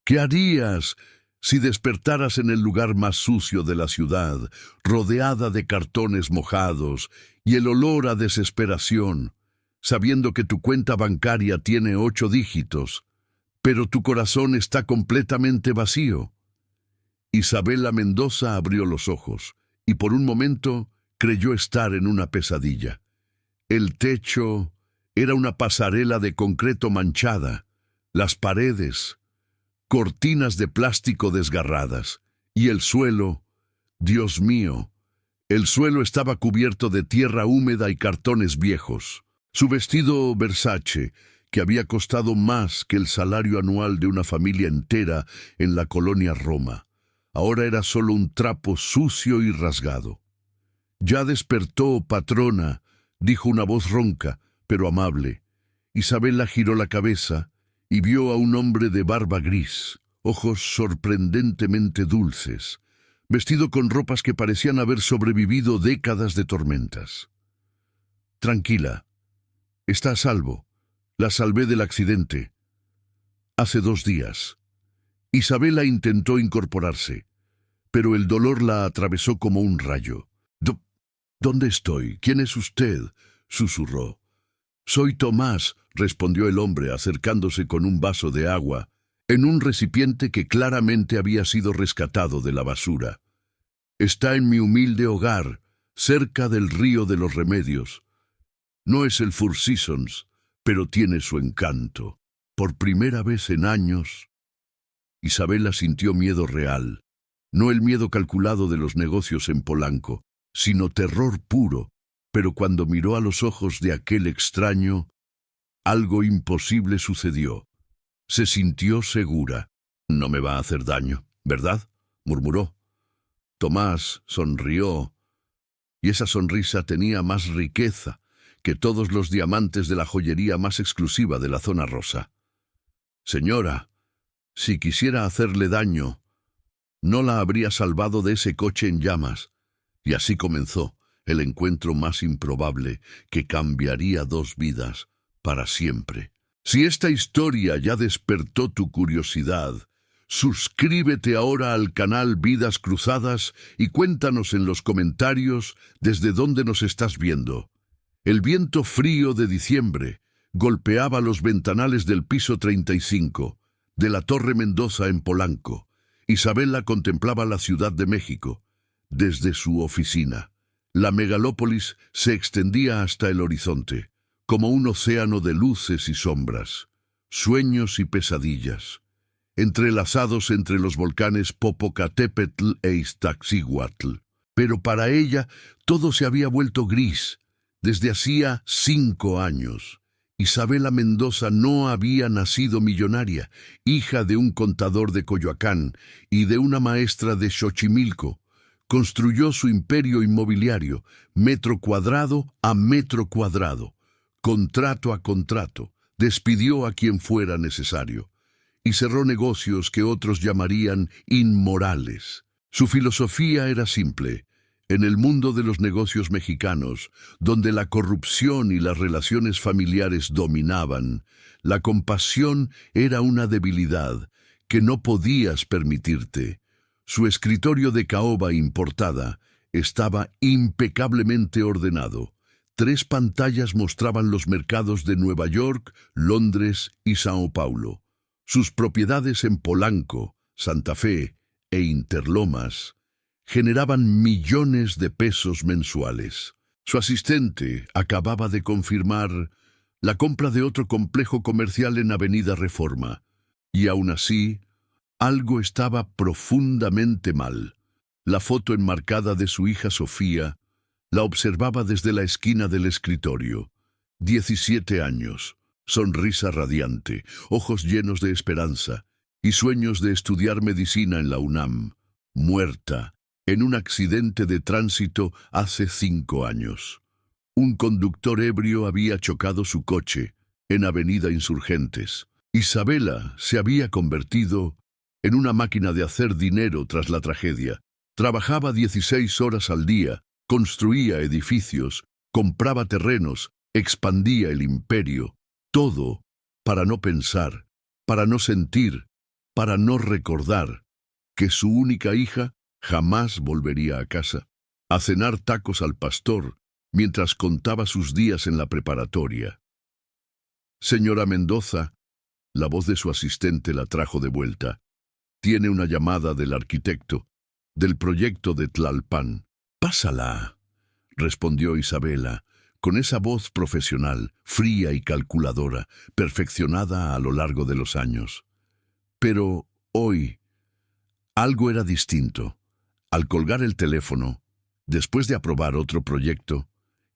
¿Qué harías si despertaras en el lugar más sucio de la ciudad, rodeada de cartones mojados y el olor a desesperación, sabiendo que tu cuenta bancaria tiene 8 dígitos, pero tu corazón está completamente vacío? Isabela Mendoza abrió los ojos y por un momento creyó estar en una pesadilla. El techo era una pasarela de concreto manchada, las paredes, cortinas de plástico desgarradas, y el suelo, Dios mío, el suelo estaba cubierto de tierra húmeda y cartones viejos. Su vestido Versace, que había costado más que el salario anual de una familia entera en la colonia Roma, ahora era solo un trapo sucio y rasgado. «Ya despertó, patrona», dijo una voz ronca, pero amable. Isabela giró la cabeza y vio a un hombre de barba gris, ojos sorprendentemente dulces, vestido con ropas que parecían haber sobrevivido décadas de tormentas. «Tranquila, está a salvo. La salvé del accidente. Hace 2 días». Isabela intentó incorporarse, pero el dolor la atravesó como un rayo. «¿Dónde estoy? ¿Quién es usted?», susurró. «Soy Tomás», respondió el hombre acercándose con un vaso de agua, en un recipiente que claramente había sido rescatado de la basura. «Está en mi humilde hogar, cerca del río de los Remedios. No es el Four Seasons, pero tiene su encanto. Por primera vez en años». Isabela sintió miedo real, no el miedo calculado de los negocios en Polanco, sino terror puro, pero cuando miró a los ojos de aquel extraño, algo imposible sucedió. Se sintió segura. «No me va a hacer daño, ¿verdad?», murmuró. Tomás sonrió, y esa sonrisa tenía más riqueza que todos los diamantes de la joyería más exclusiva de la zona rosa. «Señora, si quisiera hacerle daño, no la habría salvado de ese coche en llamas». Y así comenzó el encuentro más improbable que cambiaría 2 vidas para siempre. Si esta historia ya despertó tu curiosidad, suscríbete ahora al canal Vidas Cruzadas y cuéntanos en los comentarios desde dónde nos estás viendo. El viento frío de diciembre golpeaba los ventanales del piso 35 de la Torre Mendoza en Polanco. Isabela contemplaba la Ciudad de México desde su oficina. La megalópolis se extendía hasta el horizonte, como un océano de luces y sombras, sueños y pesadillas, entrelazados entre los volcanes Popocatépetl e Iztaccíhuatl. Pero para ella todo se había vuelto gris desde hacía 5 años. Isabela Mendoza no había nacido millonaria, hija de un contador de Coyoacán y de una maestra de Xochimilco. Construyó su imperio inmobiliario, metro cuadrado a metro cuadrado, contrato a contrato, despidió a quien fuera necesario y cerró negocios que otros llamarían inmorales. Su filosofía era simple. En el mundo de los negocios mexicanos, donde la corrupción y las relaciones familiares dominaban, la compasión era una debilidad que no podías permitirte. Su escritorio de caoba importada estaba impecablemente ordenado. 3 pantallas mostraban los mercados de Nueva York, Londres y Sao Paulo. Sus propiedades en Polanco, Santa Fe e Interlomas generaban millones de pesos mensuales. Su asistente acababa de confirmar la compra de otro complejo comercial en Avenida Reforma, y aún así, algo estaba profundamente mal. La foto enmarcada de su hija Sofía la observaba desde la esquina del escritorio. 17 años, sonrisa radiante, ojos llenos de esperanza y sueños de estudiar medicina en la UNAM. Muerta en un accidente de tránsito hace 5 años. Un conductor ebrio había chocado su coche en Avenida Insurgentes. Isabela se había convertido en una máquina de hacer dinero tras la tragedia. Trabajaba 16 horas al día, construía edificios, compraba terrenos, expandía el imperio. Todo para no pensar, para no sentir, para no recordar que su única hija jamás volvería a casa, a cenar tacos al pastor mientras contaba sus días en la preparatoria. Señora Mendoza, la voz de su asistente la trajo de vuelta. Tiene una llamada del arquitecto, del proyecto de Tlalpan. Pásala, respondió Isabela, con esa voz profesional, fría y calculadora, perfeccionada a lo largo de los años. Pero hoy, algo era distinto. Al colgar el teléfono, después de aprobar otro proyecto,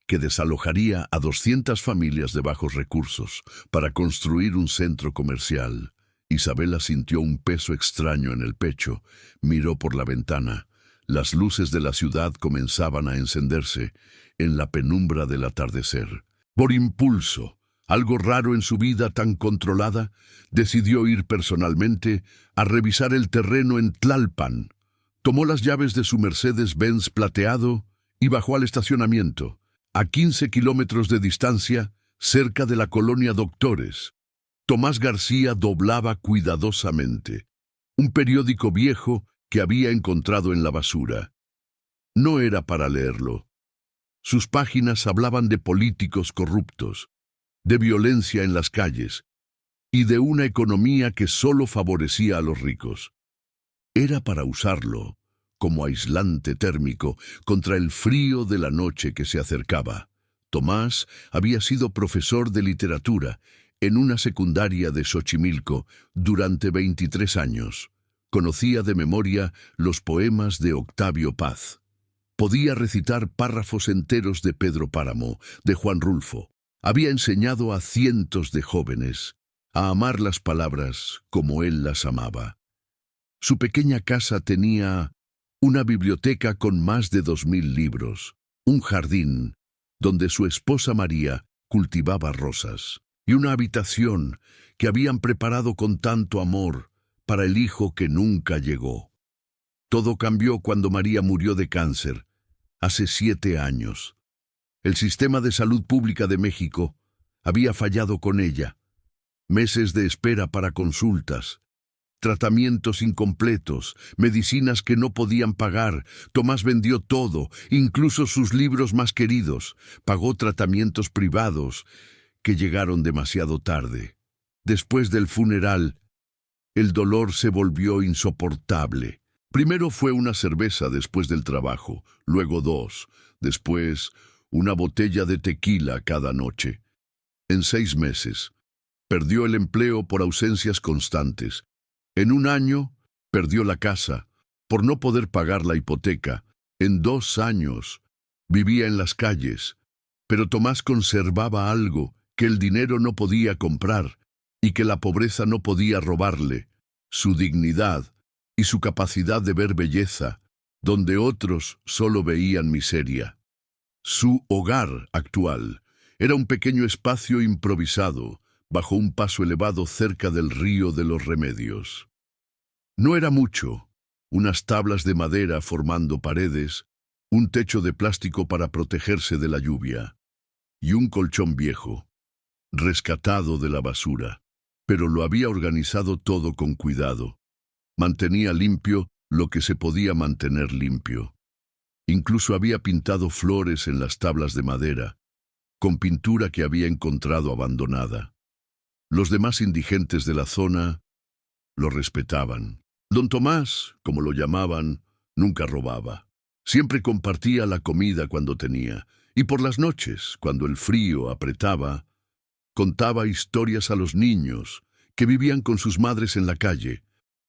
que desalojaría a 200 familias de bajos recursos para construir un centro comercial, Isabela sintió un peso extraño en el pecho, miró por la ventana. Las luces de la ciudad comenzaban a encenderse en la penumbra del atardecer. Por impulso, algo raro en su vida tan controlada, decidió ir personalmente a revisar el terreno en Tlalpan. Tomó las llaves de su Mercedes-Benz plateado y bajó al estacionamiento, a 15 kilómetros de distancia, cerca de la colonia Doctores. Tomás García doblaba cuidadosamente un periódico viejo que había encontrado en la basura. No era para leerlo. Sus páginas hablaban de políticos corruptos, de violencia en las calles y de una economía que solo favorecía a los ricos. Era para usarlo como aislante térmico contra el frío de la noche que se acercaba. Tomás había sido profesor de literatura en una secundaria de Xochimilco durante 23 años. Conocía de memoria los poemas de Octavio Paz. Podía recitar párrafos enteros de Pedro Páramo, de Juan Rulfo. Había enseñado a cientos de jóvenes a amar las palabras como él las amaba. Su pequeña casa tenía una biblioteca con más de 2000 libros, un jardín donde su esposa María cultivaba rosas y una habitación que habían preparado con tanto amor para el hijo que nunca llegó. Todo cambió cuando María murió de cáncer, hace 7 años. El sistema de salud pública de México había fallado con ella. Meses de espera para consultas, tratamientos incompletos, medicinas que no podían pagar. Tomás vendió todo, incluso sus libros más queridos. Pagó tratamientos privados que llegaron demasiado tarde. Después del funeral, el dolor se volvió insoportable. Primero fue una cerveza después del trabajo, luego 2, después una botella de tequila cada noche. En 6 meses, perdió el empleo por ausencias constantes. En 1 año, perdió la casa por no poder pagar la hipoteca. En 2 años, vivía en las calles. Pero Tomás conservaba algo que el dinero no podía comprar y que la pobreza no podía robarle: su dignidad y su capacidad de ver belleza, donde otros solo veían miseria. Su hogar actual era un pequeño espacio improvisado, bajo un paso elevado cerca del río de los Remedios. No era mucho: unas tablas de madera formando paredes, un techo de plástico para protegerse de la lluvia, y un colchón viejo, rescatado de la basura. Pero lo había organizado todo con cuidado. Mantenía limpio lo que se podía mantener limpio. Incluso había pintado flores en las tablas de madera, con pintura que había encontrado abandonada. Los demás indigentes de la zona lo respetaban. Don Tomás, como lo llamaban, nunca robaba. Siempre compartía la comida cuando tenía, y por las noches, cuando el frío apretaba, contaba historias a los niños que vivían con sus madres en la calle,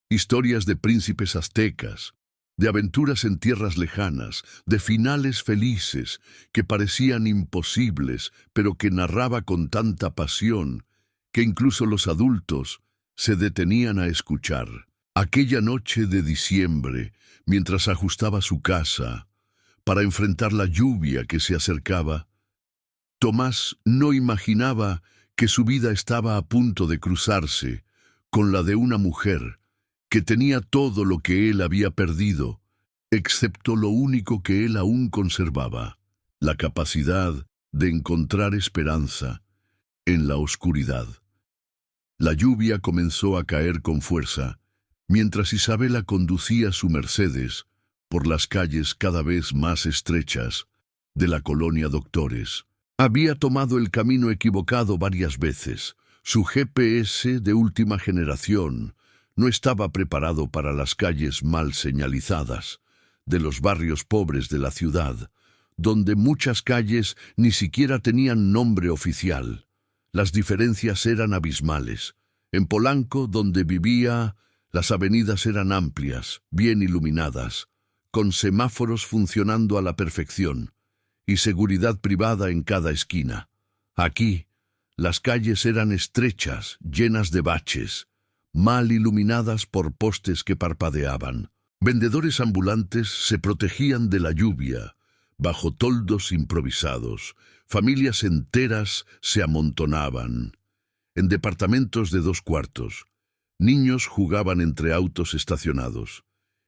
historias de príncipes aztecas, de aventuras en tierras lejanas, de finales felices que parecían imposibles, pero que narraba con tanta pasión que incluso los adultos se detenían a escuchar. Aquella noche de diciembre, mientras ajustaba su casa para enfrentar la lluvia que se acercaba, Tomás no imaginaba que su vida estaba a punto de cruzarse con la de una mujer que tenía todo lo que él había perdido, excepto lo único que él aún conservaba: la capacidad de encontrar esperanza en la oscuridad. La lluvia comenzó a caer con fuerza, Mientras Isabela conducía su Mercedes por las calles cada vez más estrechas de la colonia Doctores, había tomado el camino equivocado varias veces. Su GPS de última generación no estaba preparado para las calles mal señalizadas de los barrios pobres de la ciudad, donde muchas calles ni siquiera tenían nombre oficial. Las diferencias eran abismales. En Polanco, donde vivía, las avenidas eran amplias, bien iluminadas, con semáforos funcionando a la perfección y seguridad privada en cada esquina. Aquí, las calles eran estrechas, llenas de baches, mal iluminadas por postes que parpadeaban. Vendedores ambulantes se protegían de la lluvia, bajo toldos improvisados. Familias enteras se amontonaban en departamentos de 2 cuartos. Niños jugaban entre autos estacionados.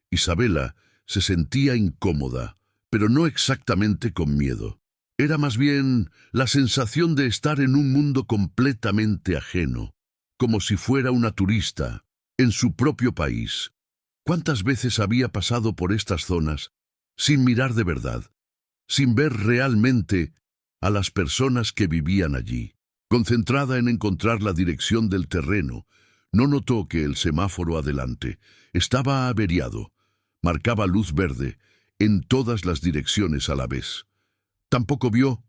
Isabela se sentía incómoda, pero no exactamente con miedo. Era más bien la sensación de estar en un mundo completamente ajeno, como si fuera una turista en su propio país. ¿Cuántas veces había pasado por estas zonas sin mirar de verdad, sin ver realmente a las personas que vivían allí? Concentrada en encontrar la dirección del terreno, no notó que el semáforo adelante estaba averiado. Marcaba luz verde en todas las direcciones a la vez. Tampoco vio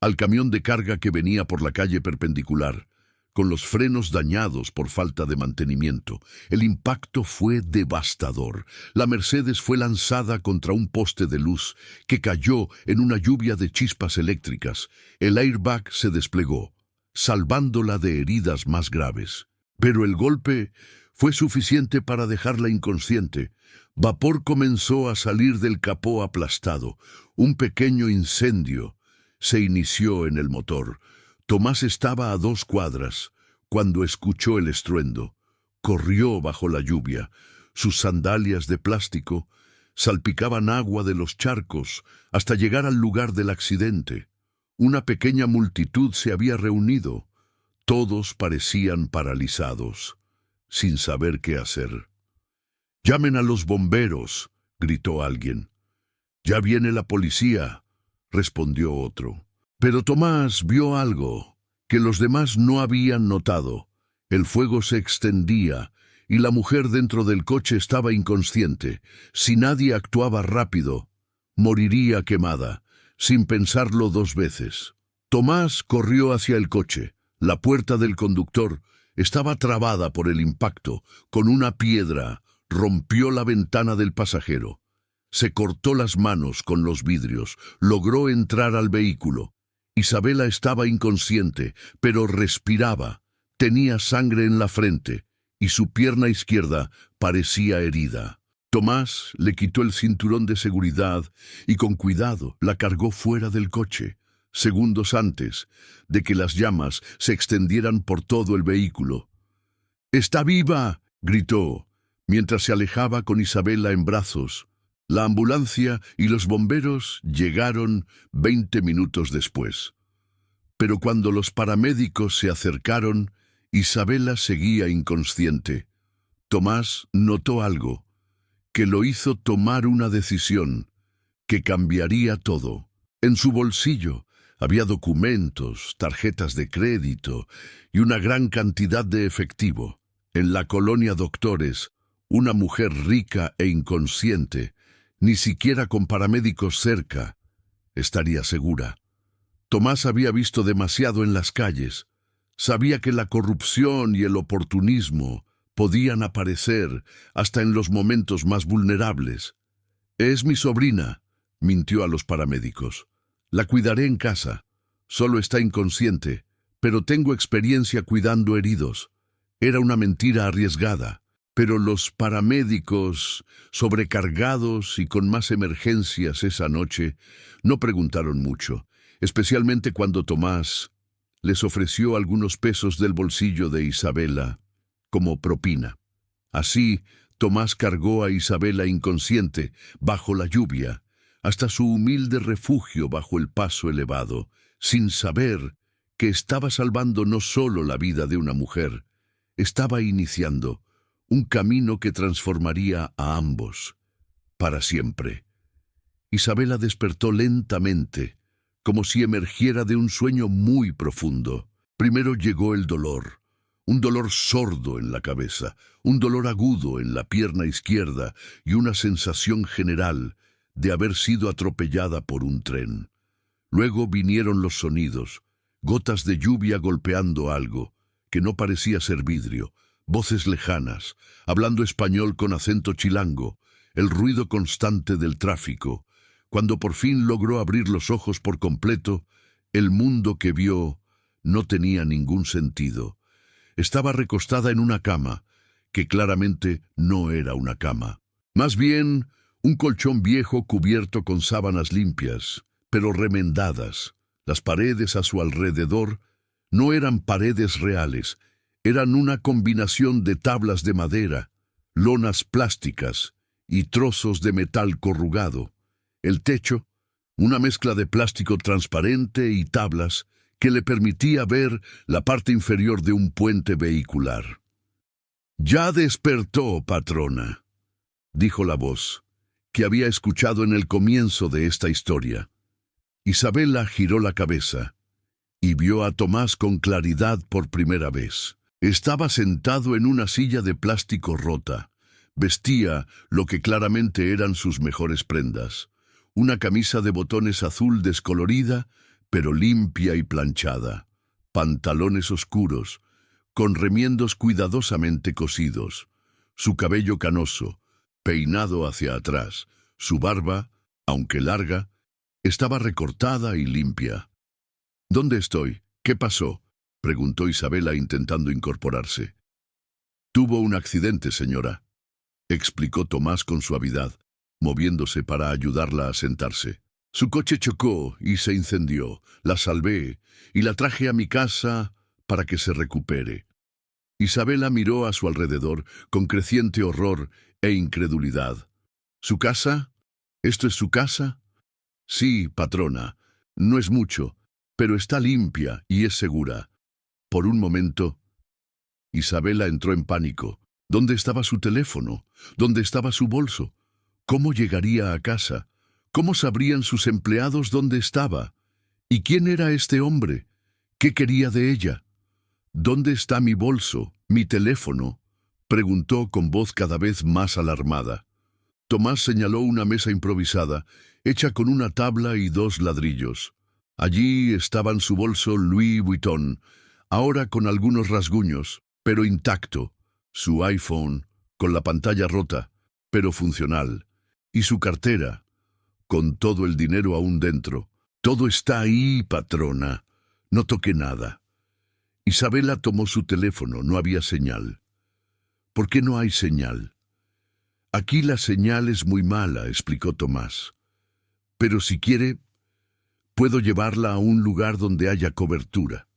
al camión de carga que venía por la calle perpendicular, con los frenos dañados por falta de mantenimiento. El impacto fue devastador. La Mercedes fue lanzada contra un poste de luz que cayó en una lluvia de chispas eléctricas. El airbag se desplegó, salvándola de heridas más graves. Pero el golpe fue suficiente para dejarla inconsciente. Vapor comenzó a salir del capó aplastado. Un pequeño incendio se inició en el motor. Tomás estaba a 2 cuadras cuando escuchó el estruendo. Corrió bajo la lluvia. Sus sandalias de plástico salpicaban agua de los charcos hasta llegar al lugar del accidente. Una pequeña multitud se había reunido. Todos parecían paralizados, sin saber qué hacer. «¡Llamen a los bomberos!», gritó alguien. «Ya viene la policía», respondió otro. Pero Tomás vio algo que los demás no habían notado. El fuego se extendía y la mujer dentro del coche estaba inconsciente. Si nadie actuaba rápido, moriría quemada, sin pensarlo 2 veces. Tomás corrió hacia el coche. La puerta del conductor estaba trabada por el impacto. Con una piedra rompió la ventana del pasajero. Se cortó las manos con los vidrios. Logró entrar al vehículo. Isabela estaba inconsciente, pero respiraba. Tenía sangre en la frente y su pierna izquierda parecía herida. Tomás le quitó el cinturón de seguridad y con cuidado la cargó fuera del coche, segundos antes de que las llamas se extendieran por todo el vehículo. «¡Está viva!», gritó, mientras se alejaba con Isabela en brazos. La ambulancia y los bomberos llegaron 20 minutos después. Pero cuando los paramédicos se acercaron, Isabela seguía inconsciente. Tomás notó algo que lo hizo tomar una decisión que cambiaría todo. En su bolsillo había documentos, tarjetas de crédito y una gran cantidad de efectivo. En la colonia Doctores, una mujer rica e inconsciente, ni siquiera con paramédicos cerca, estaría segura. Tomás había visto demasiado en las calles. Sabía que la corrupción y el oportunismo podían aparecer hasta en los momentos más vulnerables. «Es mi sobrina», mintió a los paramédicos. «La cuidaré en casa. Solo está inconsciente, pero tengo experiencia cuidando heridos». Era una mentira arriesgada, pero los paramédicos, sobrecargados y con más emergencias esa noche, no preguntaron mucho, especialmente cuando Tomás les ofreció algunos pesos del bolsillo de Isabela como propina. Así, Tomás cargó a Isabela inconsciente, bajo la lluvia, hasta su humilde refugio bajo el paso elevado, sin saber que estaba salvando no solo la vida de una mujer, estaba iniciando un camino que transformaría a ambos, para siempre. Isabela despertó lentamente, como si emergiera de un sueño muy profundo. Primero llegó el dolor, un dolor sordo en la cabeza, un dolor agudo en la pierna izquierda y una sensación general de haber sido atropellada por un tren. Luego vinieron los sonidos, gotas de lluvia golpeando algo, que no parecía ser vidrio, voces lejanas, hablando español con acento chilango, el ruido constante del tráfico. Cuando por fin logró abrir los ojos por completo, el mundo que vio no tenía ningún sentido. Estaba recostada en una cama, que claramente no era una cama. Más bien, un colchón viejo cubierto con sábanas limpias, pero remendadas. Las paredes a su alrededor no eran paredes reales, eran una combinación de tablas de madera, lonas plásticas y trozos de metal corrugado. El techo, una mezcla de plástico transparente y tablas que le permitía ver la parte inferior de un puente vehicular. «Ya despertó, patrona», dijo la voz, que había escuchado en el comienzo de esta historia. Isabela giró la cabeza y vio a Tomás con claridad por primera vez. Estaba sentado en una silla de plástico rota. Vestía lo que claramente eran sus mejores prendas. Una camisa de botones azul descolorida, pero limpia y planchada. Pantalones oscuros, con remiendos cuidadosamente cosidos. Su cabello canoso, peinado hacia atrás. Su barba, aunque larga, estaba recortada y limpia. «¿Dónde estoy? ¿Qué pasó?», preguntó Isabela intentando incorporarse. «Tuvo un accidente, señora», explicó Tomás con suavidad, moviéndose para ayudarla a sentarse. «Su coche chocó y se incendió. La salvé y la traje a mi casa para que se recupere». Isabela miró a su alrededor con creciente horror e incredulidad. «¿Su casa? ¿Esto es su casa?» «Sí, patrona. No es mucho, pero está limpia y es segura». Por un momento, Isabela entró en pánico. ¿Dónde estaba su teléfono? ¿Dónde estaba su bolso? ¿Cómo llegaría a casa? ¿Cómo sabrían sus empleados dónde estaba? ¿Y quién era este hombre? ¿Qué quería de ella? «¿Dónde está mi bolso, mi teléfono?», preguntó con voz cada vez más alarmada. Tomás señaló una mesa improvisada, hecha con una tabla y 2 ladrillos. Allí estaban su bolso Louis Vuitton, ahora con algunos rasguños, pero intacto, su iPhone, con la pantalla rota, pero funcional, y su cartera, con todo el dinero aún dentro. «Todo está ahí, patrona. No toque nada». Isabela tomó su teléfono, no había señal. «¿Por qué no hay señal?» «Aquí la señal es muy mala», explicó Tomás. «Pero si quiere, puedo llevarla a un lugar donde haya cobertura».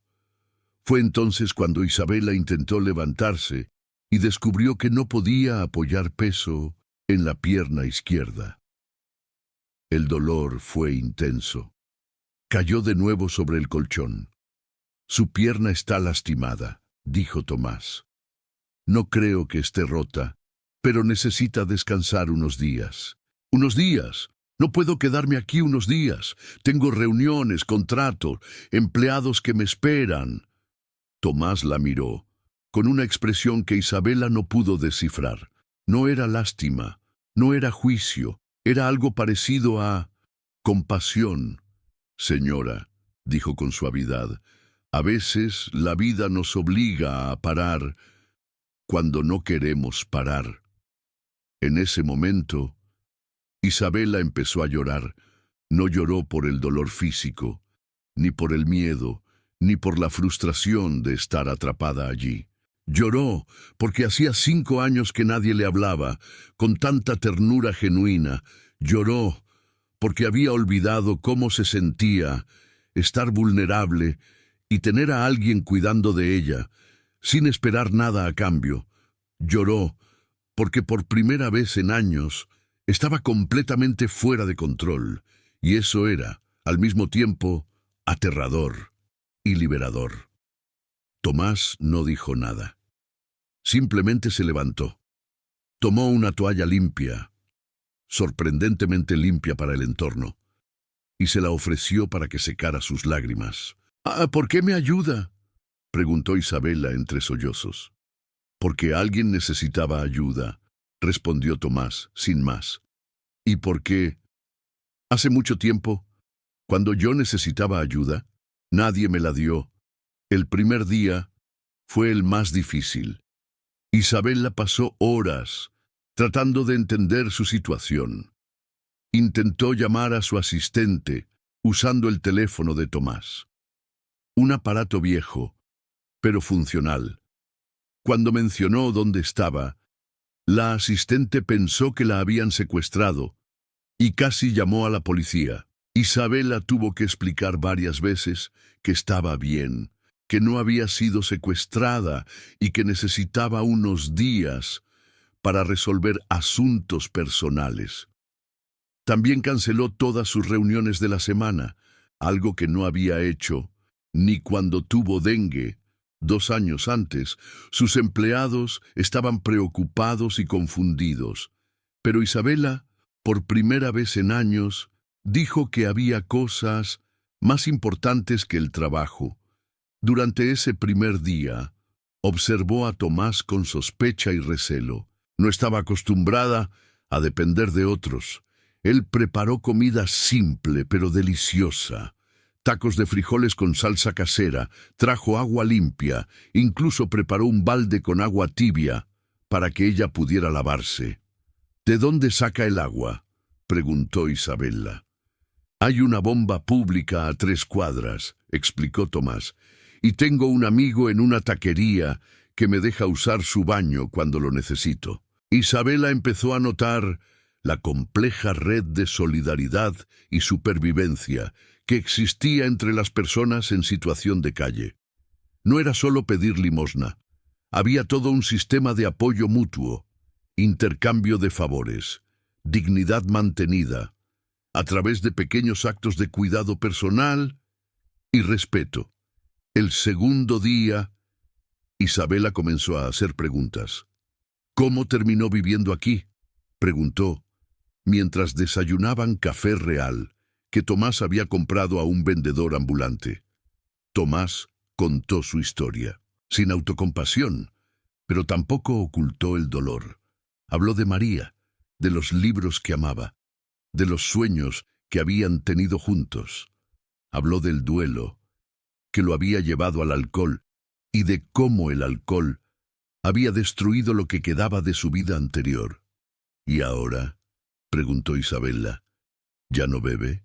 Fue entonces cuando Isabela intentó levantarse y descubrió que no podía apoyar peso en la pierna izquierda. El dolor fue intenso. Cayó de nuevo sobre el colchón. «Su pierna está lastimada», dijo Tomás. «No creo que esté rota, pero necesita descansar unos días». «¿Unos días? No puedo quedarme aquí unos días. Tengo reuniones, contratos, empleados que me esperan». Tomás la miró, con una expresión que Isabela no pudo descifrar. No era lástima, no era juicio, era algo parecido a compasión. «Señora», dijo con suavidad, «a veces la vida nos obliga a parar cuando no queremos parar». En ese momento, Isabela empezó a llorar. No lloró por el dolor físico, ni por el miedo, ni por la frustración de estar atrapada allí. Lloró porque hacía 5 años que nadie le hablaba con tanta ternura genuina. Lloró porque había olvidado cómo se sentía estar vulnerable y tener a alguien cuidando de ella, sin esperar nada a cambio. Lloró porque por primera vez en años estaba completamente fuera de control, y eso era, al mismo tiempo, aterrador y liberador. Tomás no dijo nada. Simplemente se levantó. Tomó una toalla limpia, sorprendentemente limpia para el entorno, y se la ofreció para que secara sus lágrimas. ¿Por qué me ayuda?, preguntó Isabela entre sollozos. Porque alguien necesitaba ayuda, respondió Tomás, sin más. ¿Y por qué? Hace mucho tiempo, cuando yo necesitaba ayuda, nadie me la dio. El primer día fue el más difícil. Isabela pasó horas tratando de entender su situación. Intentó llamar a su asistente usando el teléfono de Tomás. Un aparato viejo, pero funcional. Cuando mencionó dónde estaba, la asistente pensó que la habían secuestrado y casi llamó a la policía. Isabela tuvo que explicar varias veces que estaba bien, que no había sido secuestrada y que necesitaba unos días para resolver asuntos personales. También canceló todas sus reuniones de la semana, algo que no había hecho ni cuando tuvo dengue. 2 años antes, sus empleados estaban preocupados y confundidos, pero Isabela, por primera vez en años, dijo que había cosas más importantes que el trabajo. Durante ese primer día, observó a Tomás con sospecha y recelo. No estaba acostumbrada a depender de otros. Él preparó comida simple pero deliciosa. Tacos de frijoles con salsa casera, trajo agua limpia, incluso preparó un balde con agua tibia para que ella pudiera lavarse. ¿De dónde saca el agua?, preguntó Isabela. Hay una bomba pública a 3 cuadras, explicó Tomás, y tengo un amigo en una taquería que me deja usar su baño cuando lo necesito. Isabela empezó a notar la compleja red de solidaridad y supervivencia que existía entre las personas en situación de calle. No era solo pedir limosna. Había todo un sistema de apoyo mutuo, intercambio de favores, dignidad mantenida, a través de pequeños actos de cuidado personal y respeto. El segundo día, Isabela comenzó a hacer preguntas. ¿Cómo terminó viviendo aquí?, preguntó, mientras desayunaban café real que Tomás había comprado a un vendedor ambulante. Tomás contó su historia, sin autocompasión, pero tampoco ocultó el dolor. Habló de María, de los libros que amaba, de los sueños que habían tenido juntos. Habló del duelo, que lo había llevado al alcohol, y de cómo el alcohol había destruido lo que quedaba de su vida anterior. ¿Y ahora?, preguntó Isabela. ¿Ya no bebe?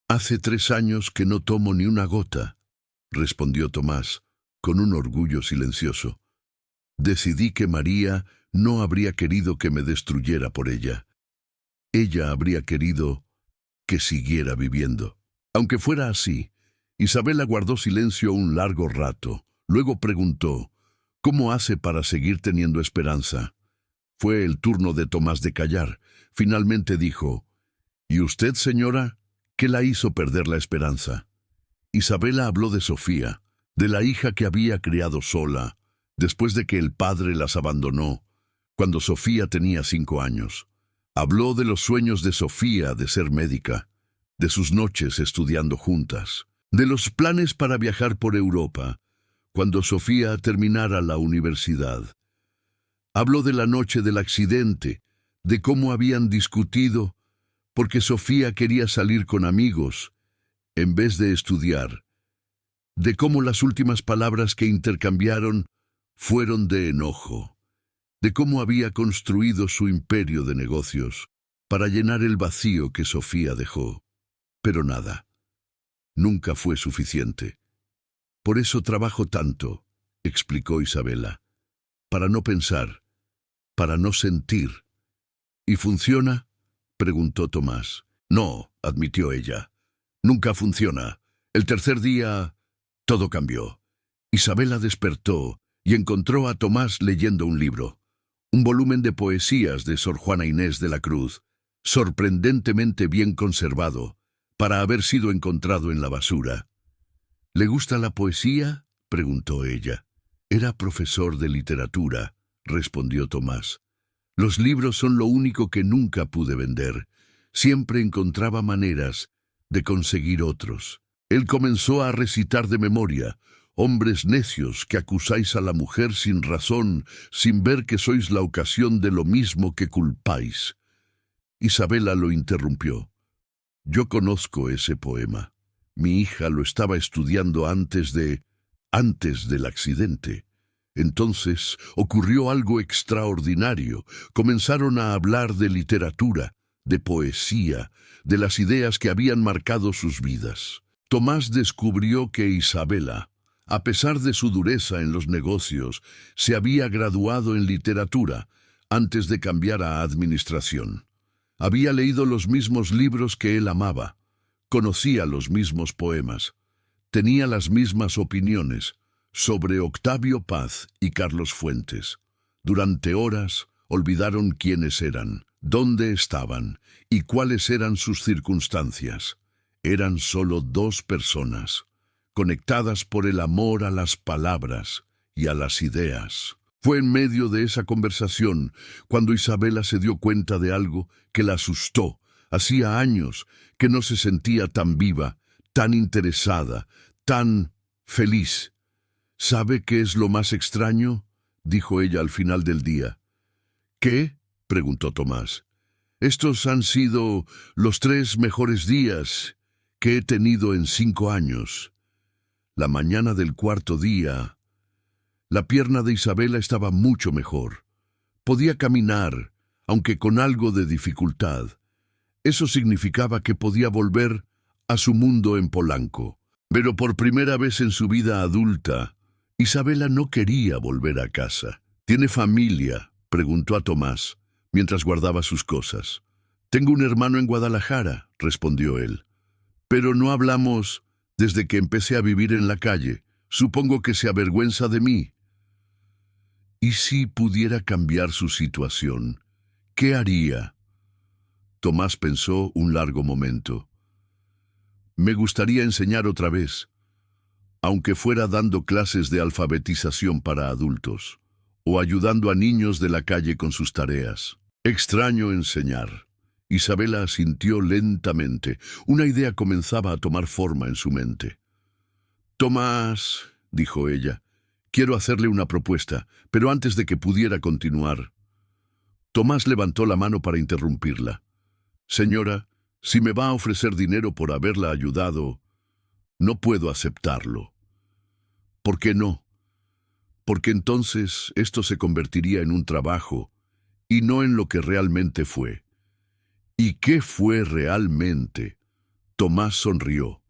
Hace 3 años que no tomo ni una gota, respondió Tomás, con un orgullo silencioso. Decidí que María no habría querido que me destruyera por ella. Ella habría querido que siguiera viviendo. Aunque fuera así, Isabela guardó silencio un largo rato. Luego preguntó, ¿cómo hace para seguir teniendo esperanza? Fue el turno de Tomás de callar. Finalmente dijo, ¿y usted, señora, qué la hizo perder la esperanza? Isabela habló de Sofía, de la hija que había criado sola, después de que el padre las abandonó, cuando Sofía tenía 5 años. Habló de los sueños de Sofía de ser médica, de sus noches estudiando juntas, de los planes para viajar por Europa, cuando Sofía terminara la universidad. Habló de la noche del accidente, de cómo habían discutido, porque Sofía quería salir con amigos, en vez de estudiar, de cómo las últimas palabras que intercambiaron fueron de enojo, de cómo había construido su imperio de negocios para llenar el vacío que Sofía dejó. Pero nada, nunca fue suficiente. Por eso trabajo tanto, explicó Isabela, para no pensar, para no sentir. ¿Y funciona?, preguntó Tomás. No, admitió ella. Nunca funciona. El tercer día, todo cambió. Isabela despertó y encontró a Tomás leyendo un libro, un volumen de poesías de Sor Juana Inés de la Cruz, sorprendentemente bien conservado, para haber sido encontrado en la basura. ¿Le gusta la poesía?, preguntó ella. Era profesor de literatura, respondió Tomás. Los libros son lo único que nunca pude vender. Siempre encontraba maneras de conseguir otros. Él comenzó a recitar de memoria: hombres necios que acusáis a la mujer sin razón, sin ver que sois la ocasión de lo mismo que culpáis. Isabela lo interrumpió. Yo conozco ese poema. Mi hija lo estaba estudiando antes del accidente. Entonces ocurrió algo extraordinario. Comenzaron a hablar de literatura, de poesía, de las ideas que habían marcado sus vidas. Tomás descubrió que Isabela, a pesar de su dureza en los negocios, se había graduado en literatura antes de cambiar a administración. Había leído los mismos libros que él amaba, conocía los mismos poemas, tenía las mismas opiniones sobre Octavio Paz y Carlos Fuentes. Durante horas olvidaron quiénes eran, dónde estaban y cuáles eran sus circunstancias. Eran solo dos personas, conectadas por el amor a las palabras y a las ideas. Fue en medio de esa conversación cuando Isabela se dio cuenta de algo que la asustó. Hacía años que no se sentía tan viva, tan interesada, tan feliz. ¿Sabe qué es lo más extraño?, dijo ella al final del día. ¿Qué?, preguntó Tomás. Estos han sido los 3 mejores días que he tenido en 5 años. La mañana del 4.º día, la pierna de Isabela estaba mucho mejor. Podía caminar, aunque con algo de dificultad. Eso significaba que podía volver a su mundo en Polanco. Pero por primera vez en su vida adulta, Isabela no quería volver a casa. ¿Tiene familia?, preguntó a Tomás, mientras guardaba sus cosas. Tengo un hermano en Guadalajara, respondió él. Pero no hablamos desde que empecé a vivir en la calle. Supongo que se avergüenza de mí. ¿Y si pudiera cambiar su situación? ¿Qué haría? Tomás pensó un largo momento. Me gustaría enseñar otra vez, aunque fuera dando clases de alfabetización para adultos, o ayudando a niños de la calle con sus tareas. Extraño enseñar. Isabela asintió lentamente. Una idea comenzaba a tomar forma en su mente. Tomás, dijo ella, quiero hacerle una propuesta, pero antes de que pudiera continuar. Tomás levantó la mano para interrumpirla. Señora, si me va a ofrecer dinero por haberla ayudado, no puedo aceptarlo. ¿Por qué no? Porque entonces esto se convertiría en un trabajo y no en lo que realmente fue. ¿Y qué fue realmente? Tomás sonrió,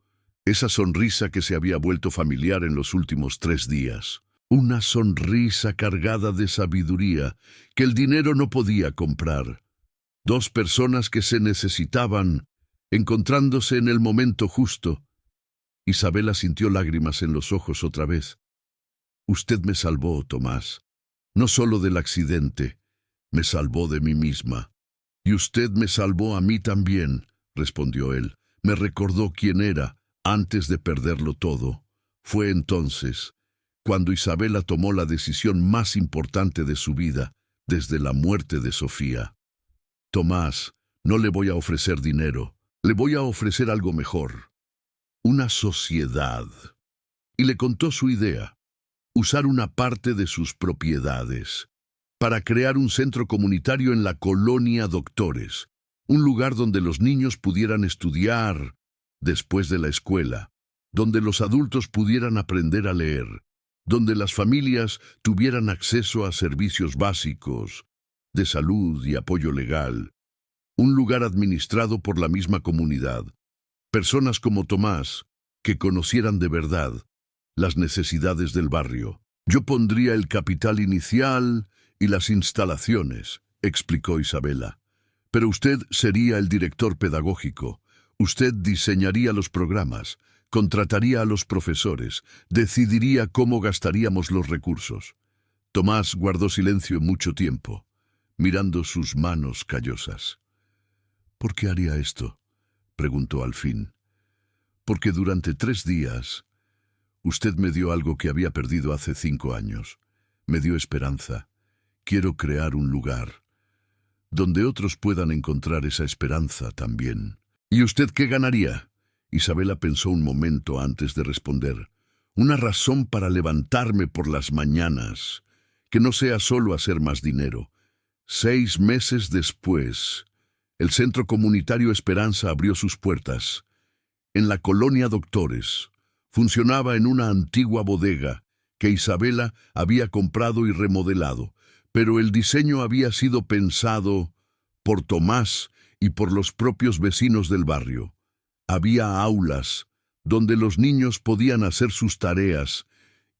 esa sonrisa que se había vuelto familiar en los últimos 3 días. Una sonrisa cargada de sabiduría que el dinero no podía comprar. 2 personas que se necesitaban, encontrándose en el momento justo. Isabela sintió lágrimas en los ojos otra vez. Usted me salvó, Tomás. No solo del accidente, me salvó de mí misma. Y usted me salvó a mí también, respondió él. Me recordó quién era antes de perderlo todo. Fue entonces cuando Isabela tomó la decisión más importante de su vida desde la muerte de Sofía. Tomás, no le voy a ofrecer dinero, le voy a ofrecer algo mejor. Una sociedad. Y le contó su idea: usar una parte de sus propiedades para crear un centro comunitario en la colonia Doctores, un lugar donde los niños pudieran estudiar después de la escuela, donde los adultos pudieran aprender a leer, donde las familias tuvieran acceso a servicios básicos de salud y apoyo legal, un lugar administrado por la misma comunidad, personas como Tomás que conocieran de verdad las necesidades del barrio. Yo pondría el capital inicial y las instalaciones, explicó Isabela. Pero usted sería el director pedagógico. Usted diseñaría los programas, contrataría a los profesores, decidiría cómo gastaríamos los recursos. Tomás guardó silencio mucho tiempo, mirando sus manos callosas. ¿Por qué haría esto?, preguntó al fin. Porque durante 3 días usted me dio algo que había perdido hace 5 años. Me dio esperanza. Quiero crear un lugar. donde otros puedan encontrar esa esperanza también. ¿Y usted qué ganaría? Isabela pensó un momento antes de responder. Una razón para levantarme por las mañanas, que no sea solo hacer más dinero. 6 meses después, el Centro Comunitario Esperanza abrió sus puertas. En la colonia Doctores, funcionaba en una antigua bodega que Isabela había comprado y remodelado, pero el diseño había sido pensado por Tomás y por los propios vecinos del barrio. Había aulas donde los niños podían hacer sus tareas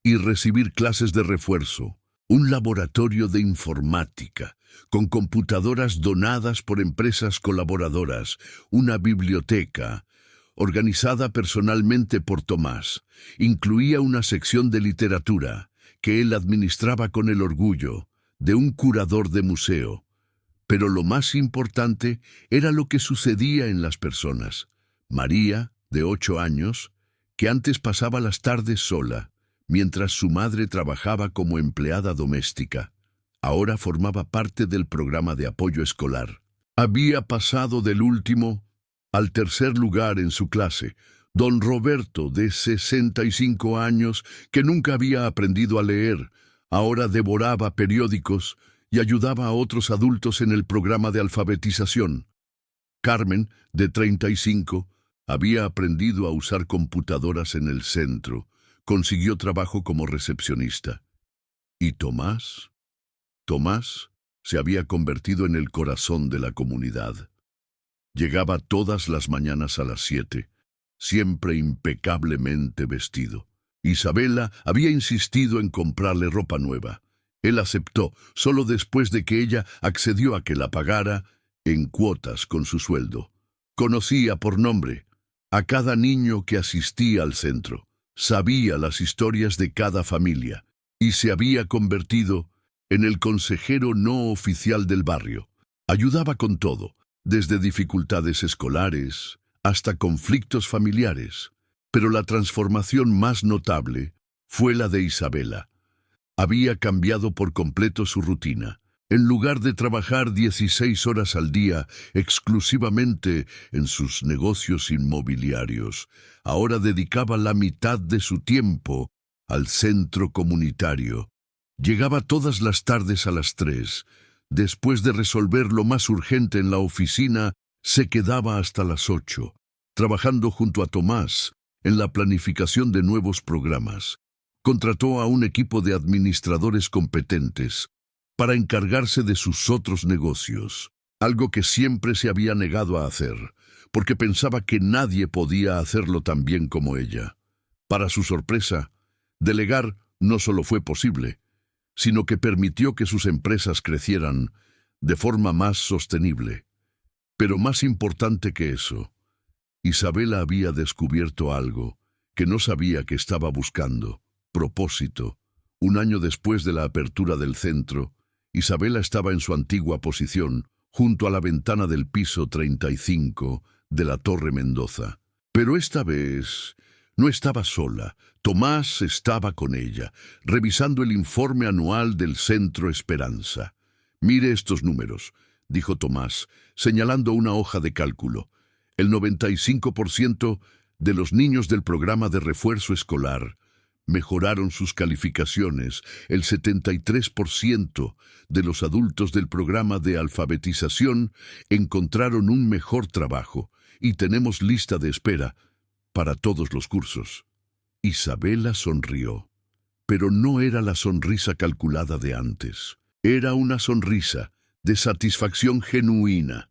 y recibir clases de refuerzo, un laboratorio de informática, con computadoras donadas por empresas colaboradoras, una biblioteca, organizada personalmente por Tomás. Incluía una sección de literatura, que él administraba con el orgullo de un curador de museo. Pero lo más importante era lo que sucedía en las personas. María, de 8 años, que antes pasaba las tardes sola, mientras su madre trabajaba como empleada doméstica, ahora formaba parte del programa de apoyo escolar. Había pasado del último al tercer lugar en su clase. Don Roberto, de 65 años, que nunca había aprendido a leer, ahora devoraba periódicos y ayudaba a otros adultos en el programa de alfabetización. Carmen, de 35, había aprendido a usar computadoras en el centro. Consiguió trabajo como recepcionista. ¿Y Tomás? Tomás se había convertido en el corazón de la comunidad. Llegaba todas las mañanas a las 7, siempre impecablemente vestido. Isabela había insistido en comprarle ropa nueva. Él aceptó, solo después de que ella accedió a que la pagara en cuotas con su sueldo. Conocía por nombre a cada niño que asistía al centro. Sabía las historias de cada familia y se había convertido en el consejero no oficial del barrio. Ayudaba con todo, desde dificultades escolares hasta conflictos familiares. Pero la transformación más notable fue la de Isabela. Había cambiado por completo su rutina. En lugar de trabajar 16 horas al día exclusivamente en sus negocios inmobiliarios, ahora dedicaba la mitad de su tiempo al centro comunitario. Llegaba todas las tardes a las 3. Después de resolver lo más urgente en la oficina, se quedaba hasta las 8, trabajando junto a Tomás en la planificación de nuevos programas. Contrató a un equipo de administradores competentes para encargarse de sus otros negocios, algo que siempre se había negado a hacer, porque pensaba que nadie podía hacerlo tan bien como ella. Para su sorpresa, delegar no solo fue posible, sino que permitió que sus empresas crecieran de forma más sostenible. Pero más importante que eso, Isabela había descubierto algo que no sabía que estaba buscando: propósito. Un año después de la apertura del centro, Isabela estaba en su antigua posición, junto a la ventana del piso 35 de la Torre Mendoza. Pero esta vez no estaba sola. Tomás estaba con ella, revisando el informe anual del Centro Esperanza. «Mire estos números», dijo Tomás, señalando una hoja de cálculo. El 95% de los niños del programa de refuerzo escolar mejoraron sus calificaciones. El 73% de los adultos del programa de alfabetización encontraron un mejor trabajo y tenemos lista de espera para todos los cursos. Isabela sonrió, pero no era la sonrisa calculada de antes. Era una sonrisa de satisfacción genuina.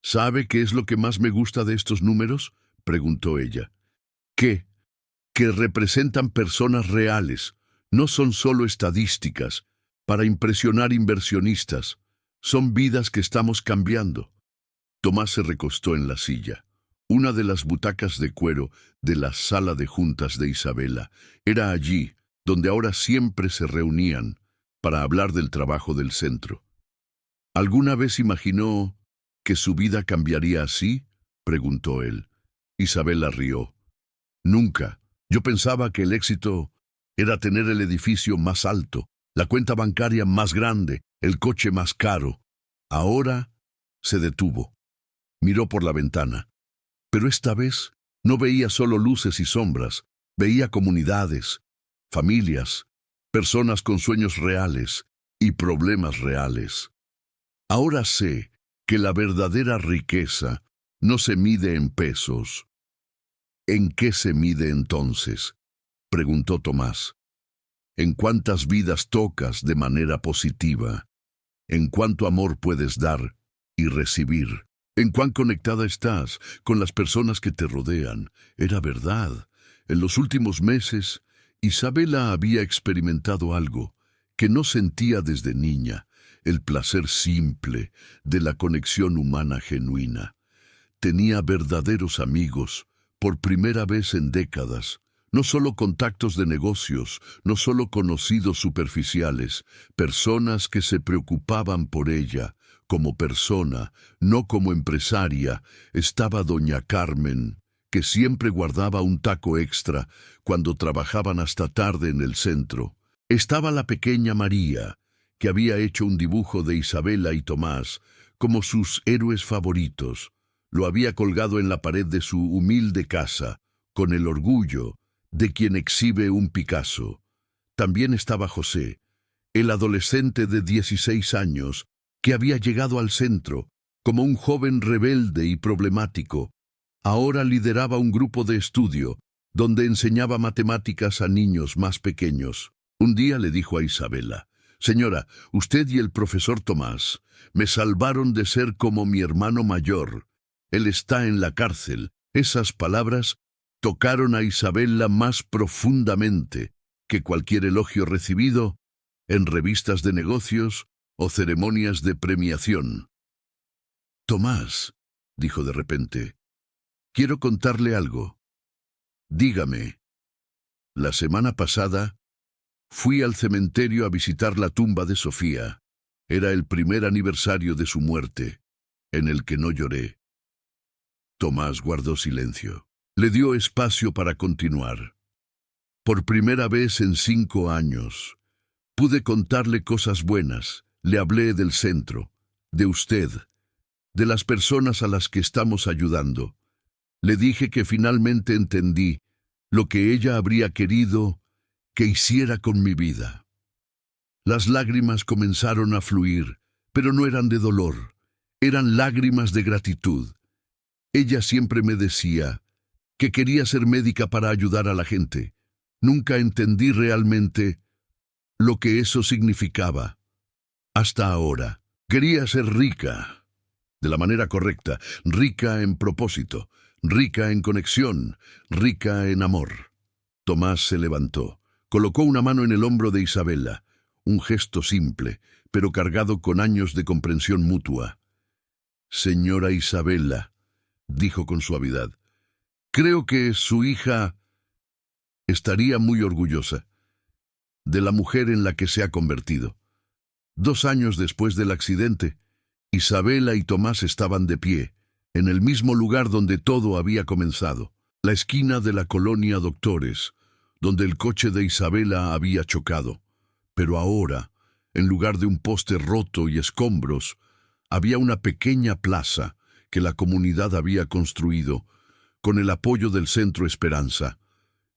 «¿Sabe qué es lo que más me gusta de estos números?», preguntó ella. «¿Qué? Que representan personas reales, no son solo estadísticas para impresionar inversionistas, son vidas que estamos cambiando». Tomás se recostó en la silla. Una de las butacas de cuero de la sala de juntas de Isabela era allí donde ahora siempre se reunían para hablar del trabajo del centro. «¿Alguna vez imaginó que su vida cambiaría así?», preguntó él. Isabela rió. «Nunca. Yo pensaba que el éxito era tener el edificio más alto, la cuenta bancaria más grande, el coche más caro. Ahora Se detuvo. Miró por la ventana. Pero esta vez no veía solo luces y sombras, veía comunidades, familias, personas con sueños reales y problemas reales. Ahora sé que la verdadera riqueza no se mide en pesos. ¿En qué se mide entonces?, preguntó Tomás. ¿En cuántas vidas tocas de manera positiva? ¿En cuánto amor puedes dar y recibir? ¿En cuán conectada estás con las personas que te rodean? Era verdad. En los últimos meses, Isabela había experimentado algo que no sentía desde niña, el placer simple de la conexión humana genuina. Tenía verdaderos amigos, por primera vez en décadas. No solo contactos de negocios, no solo conocidos superficiales, personas que se preocupaban por ella. Como persona, no como empresaria, estaba doña Carmen, que siempre guardaba un taco extra cuando trabajaban hasta tarde en el centro. Estaba la pequeña María, que había hecho un dibujo de Isabela y Tomás como sus héroes favoritos. Lo había colgado en la pared de su humilde casa, con el orgullo de quien exhibe un Picasso. También estaba José, el adolescente de 16 años, que había llegado al centro como un joven rebelde y problemático. Ahora lideraba un grupo de estudio donde enseñaba matemáticas a niños más pequeños. Un día le dijo a Isabela: «Señora, usted y el profesor Tomás me salvaron de ser como mi hermano mayor. Él está en la cárcel». Esas palabras tocaron a Isabela más profundamente que cualquier elogio recibido en revistas de negocios o ceremonias de premiación. «Tomás», dijo de repente, «quiero contarle algo». «Dígame». «La semana pasada fui al cementerio a visitar la tumba de Sofía. Era el primer aniversario de su muerte, en el que no lloré». Tomás guardó silencio. Le dio espacio para continuar. «Por primera vez en 5 años, pude contarle cosas buenas. Le hablé del centro, de usted, de las personas a las que estamos ayudando. Le dije que finalmente entendí lo que ella habría querido que hiciera con mi vida». Las lágrimas comenzaron a fluir, pero no eran de dolor, eran lágrimas de gratitud. Ella siempre me decía que quería ser médica para ayudar a la gente. Nunca entendí realmente lo que eso significaba. Hasta ahora. Quería ser rica, de la manera correcta, rica en propósito, rica en conexión, rica en amor. Tomás se levantó, colocó una mano en el hombro de Isabela, un gesto simple, pero cargado con años de comprensión mutua. «Señora Isabela», dijo con suavidad, «creo que su hija estaría muy orgullosa de la mujer en la que se ha convertido». 2 años después del accidente, Isabela y Tomás estaban de pie, en el mismo lugar donde todo había comenzado, la esquina de la colonia Doctores, donde el coche de Isabela había chocado. Pero ahora, en lugar de un poste roto y escombros, había una pequeña plaza que la comunidad había construido, con el apoyo del Centro Esperanza.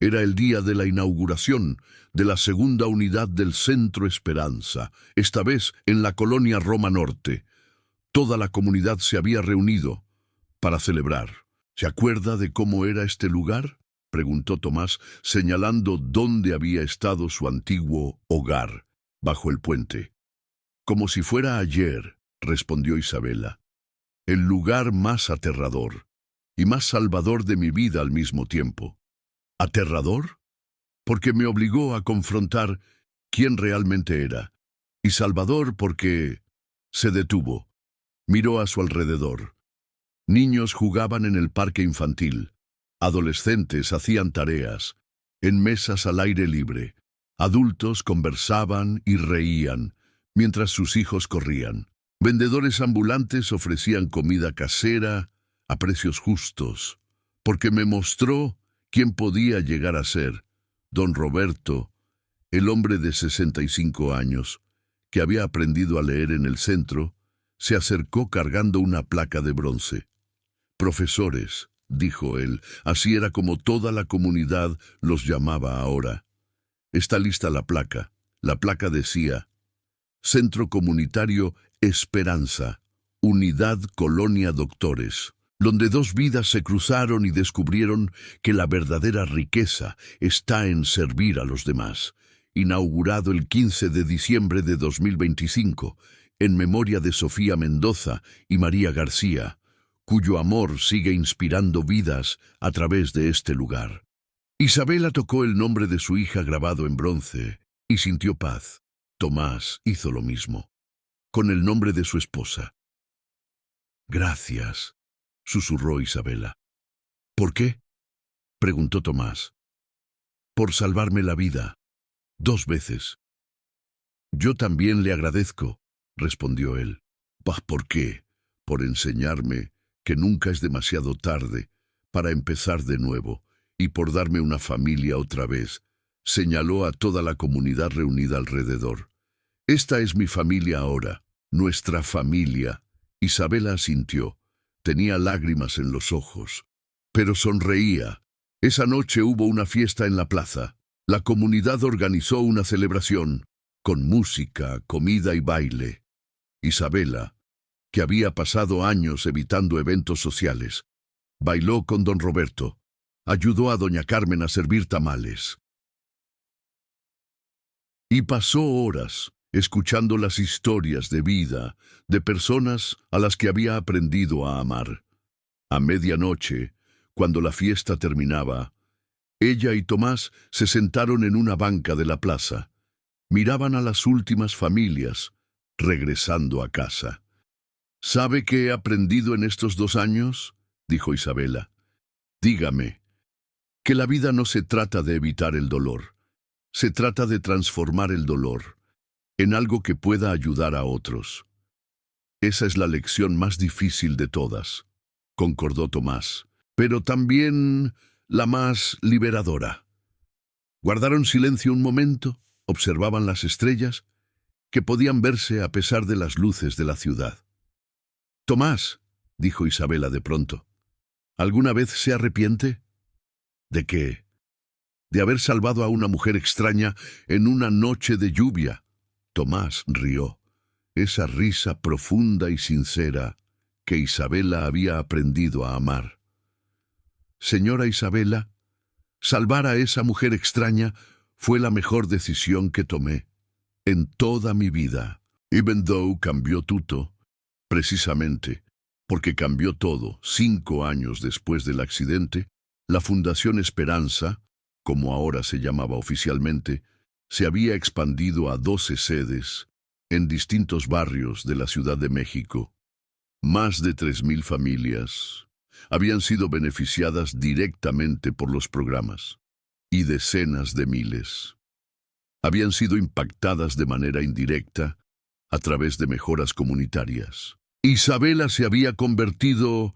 Era el día de la inauguración de la segunda unidad del Centro Esperanza, esta vez en la colonia Roma Norte. Toda la comunidad se había reunido para celebrar. «¿Se acuerda de cómo era este lugar?», preguntó Tomás, señalando dónde había estado su antiguo hogar, bajo el puente. «Como si fuera ayer», respondió Isabela. «El lugar más aterrador y más salvador de mi vida al mismo tiempo». ¿Aterrador? Porque me obligó a confrontar quién realmente era. Y salvador porque se detuvo. Miró a su alrededor. Niños jugaban en el parque infantil. Adolescentes hacían tareas, en mesas al aire libre. Adultos conversaban y reían, mientras sus hijos corrían. Vendedores ambulantes ofrecían comida casera a precios justos, porque me mostró quién podía llegar a ser don Roberto, el hombre de 65 años, que había aprendido a leer en el centro, Se acercó cargando una placa de bronce. «Profesores», dijo él, así era como toda la comunidad los llamaba ahora. «Está lista la placa». La placa decía: Centro Comunitario Esperanza, Unidad Colonia Doctores, donde dos vidas se cruzaron y descubrieron que la verdadera riqueza está en servir a los demás. Inaugurado el 15 de diciembre de 2025, en memoria de Sofía Mendoza y María García, cuyo amor sigue inspirando vidas a través de este lugar. Isabela tocó el nombre de su hija grabado en bronce y sintió paz. Tomás hizo lo mismo, con el nombre de su esposa. «Gracias», susurró Isabela. «¿Por qué?», preguntó Tomás. «Por salvarme la vida, 2 veces». «Yo también le agradezco», respondió él. «¿Por qué? Por enseñarme que nunca es demasiado tarde para empezar de nuevo y por darme una familia otra vez», señaló a toda la comunidad reunida alrededor. «Esta es mi familia ahora, nuestra familia». Isabela asintió. Tenía lágrimas en los ojos, pero sonreía. Esa noche hubo una fiesta en la plaza. La comunidad organizó una celebración, con música, comida y baile. Isabela, que había pasado años evitando eventos sociales, bailó con don Roberto. Ayudó a doña Carmen a servir tamales. Y pasó horas escuchando las historias de vida de personas a las que había aprendido a amar. A medianoche, cuando la fiesta terminaba, ella y Tomás se sentaron en una banca de la plaza. Miraban a las últimas familias regresando a casa. «¿Sabe qué he aprendido en estos 2 años?», dijo Isabela. «Dígame, que la vida no se trata de evitar el dolor, se trata de transformar el dolor en algo que pueda ayudar a otros». «Esa es la lección más difícil de todas», concordó Tomás, «pero también la más liberadora». Guardaron silencio un momento, observaban las estrellas, que podían verse a pesar de las luces de la ciudad. «Tomás», dijo Isabela de pronto, «¿alguna vez se arrepiente?» «¿De qué?» «De haber salvado a una mujer extraña en una noche de lluvia». Tomás rió, esa risa profunda y sincera que Isabela había aprendido a amar. «Señora Isabela, salvar a esa mujer extraña fue la mejor decisión que tomé en toda mi vida». Even though cambió tuto, precisamente porque cambió todo 5 años después del accidente, la Fundación Esperanza, como ahora se llamaba oficialmente, se había expandido a 12 sedes en distintos barrios de la Ciudad de México. Más de 3,000 familias habían sido beneficiadas directamente por los programas, y decenas de miles habían sido impactadas de manera indirecta a través de mejoras comunitarias. Isabela se había convertido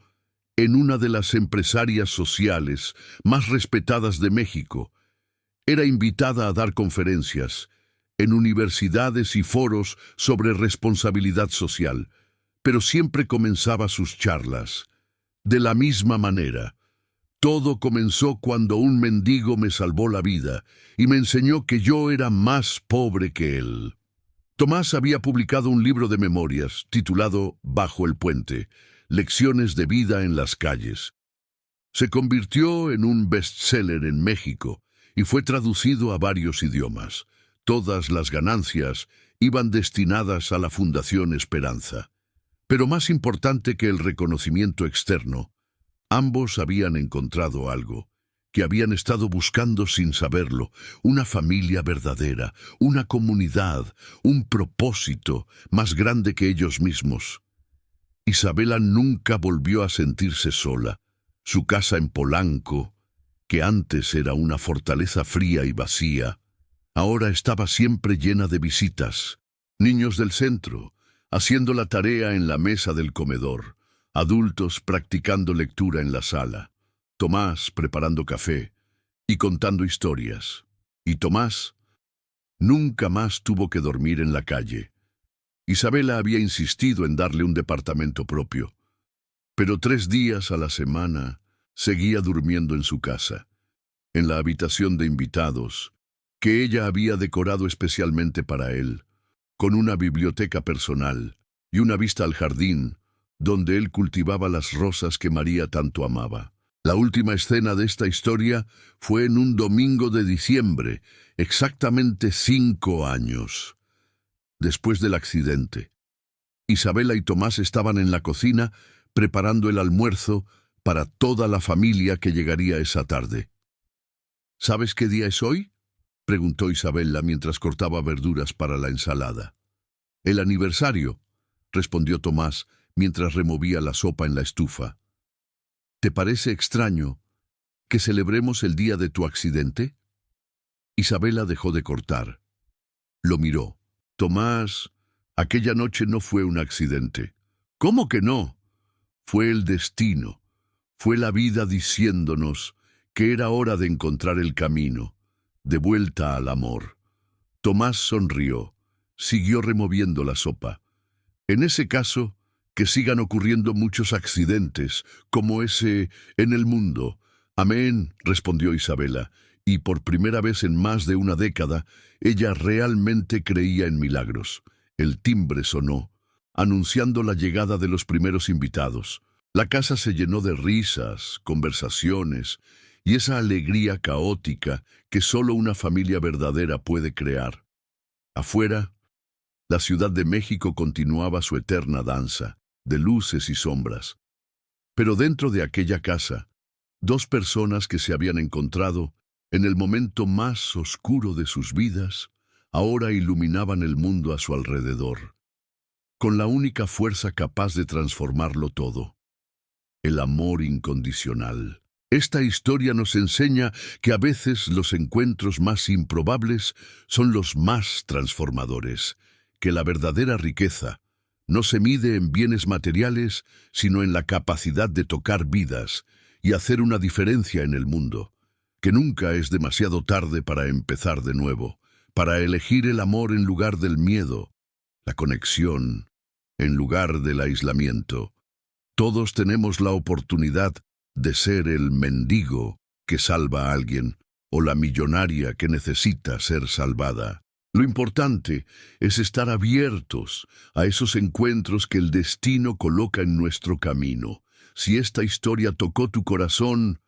en una de las empresarias sociales más respetadas de México. Era invitada a dar conferencias en universidades y foros sobre responsabilidad social, pero siempre comenzaba sus charlas de la misma manera. «Todo comenzó cuando un mendigo me salvó la vida y me enseñó que yo era más pobre que él». Tomás había publicado un libro de memorias titulado Bajo el Puente, Lecciones de vida en las calles. Se convirtió en un bestseller en México y fue traducido a varios idiomas. Todas las ganancias iban destinadas a la Fundación Esperanza. Pero más importante que el reconocimiento externo, ambos habían encontrado algo que habían estado buscando sin saberlo: una familia verdadera, una comunidad, un propósito más grande que ellos mismos. Isabela nunca volvió a sentirse sola. Su casa en Polanco, que antes era una fortaleza fría y vacía, ahora estaba siempre llena de visitas. Niños del centro, haciendo la tarea en la mesa del comedor, adultos practicando lectura en la sala, Tomás preparando café y contando historias. Y Tomás nunca más tuvo que dormir en la calle. Isabela había insistido en darle un departamento propio, pero 3 días a la semana seguía durmiendo en su casa, en la habitación de invitados, que ella había decorado especialmente para él, con una biblioteca personal y una vista al jardín, donde él cultivaba las rosas que María tanto amaba. La última escena de esta historia fue en un domingo de diciembre, exactamente 5 años después del accidente. Isabela y Tomás estaban en la cocina preparando el almuerzo para toda la familia que llegaría esa tarde. ¿Sabes qué día es hoy?, preguntó Isabela mientras cortaba verduras para la ensalada. «El aniversario», respondió Tomás mientras removía la sopa en la estufa. «¿Te parece extraño que celebremos el día de tu accidente?» Isabela dejó de cortar. Lo miró. «Tomás, aquella noche no fue un accidente». «¿Cómo que no? Fue el destino. Fue la vida diciéndonos que era hora de encontrar el camino, de vuelta al amor». Tomás sonrió. Siguió removiendo la sopa. «En ese caso, que sigan ocurriendo muchos accidentes, como ese, en el mundo». «Amén», respondió Isabela, y por primera vez en más de una década, ella realmente creía en milagros. El timbre sonó, anunciando la llegada de los primeros invitados. La casa se llenó de risas, conversaciones y esa alegría caótica que solo una familia verdadera puede crear. Afuera, la Ciudad de México continuaba su eterna danza, de luces y sombras. Pero dentro de aquella casa, 2 personas que se habían encontrado en el momento más oscuro de sus vidas, ahora iluminaban el mundo a su alrededor, con la única fuerza capaz de transformarlo todo: el amor incondicional. Esta historia nos enseña que a veces los encuentros más improbables son los más transformadores, que la verdadera riqueza no se mide en bienes materiales, sino en la capacidad de tocar vidas y hacer una diferencia en el mundo, que nunca es demasiado tarde para empezar de nuevo, para elegir el amor en lugar del miedo, la conexión en lugar del aislamiento. Todos tenemos la oportunidad de ser el mendigo que salva a alguien o la millonaria que necesita ser salvada. Lo importante es estar abiertos a esos encuentros que el destino coloca en nuestro camino. Si esta historia tocó tu corazón,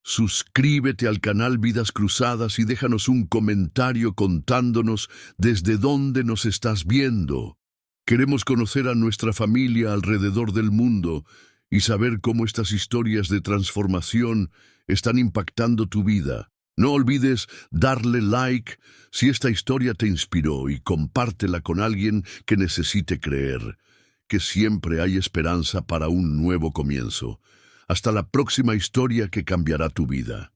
suscríbete al canal Vidas Cruzadas y déjanos un comentario contándonos desde dónde nos estás viendo. Queremos conocer a nuestra familia alrededor del mundo y saber cómo estas historias de transformación están impactando tu vida. No olvides darle like si esta historia te inspiró y compártela con alguien que necesite creer que siempre hay esperanza para un nuevo comienzo. Hasta la próxima historia que cambiará tu vida.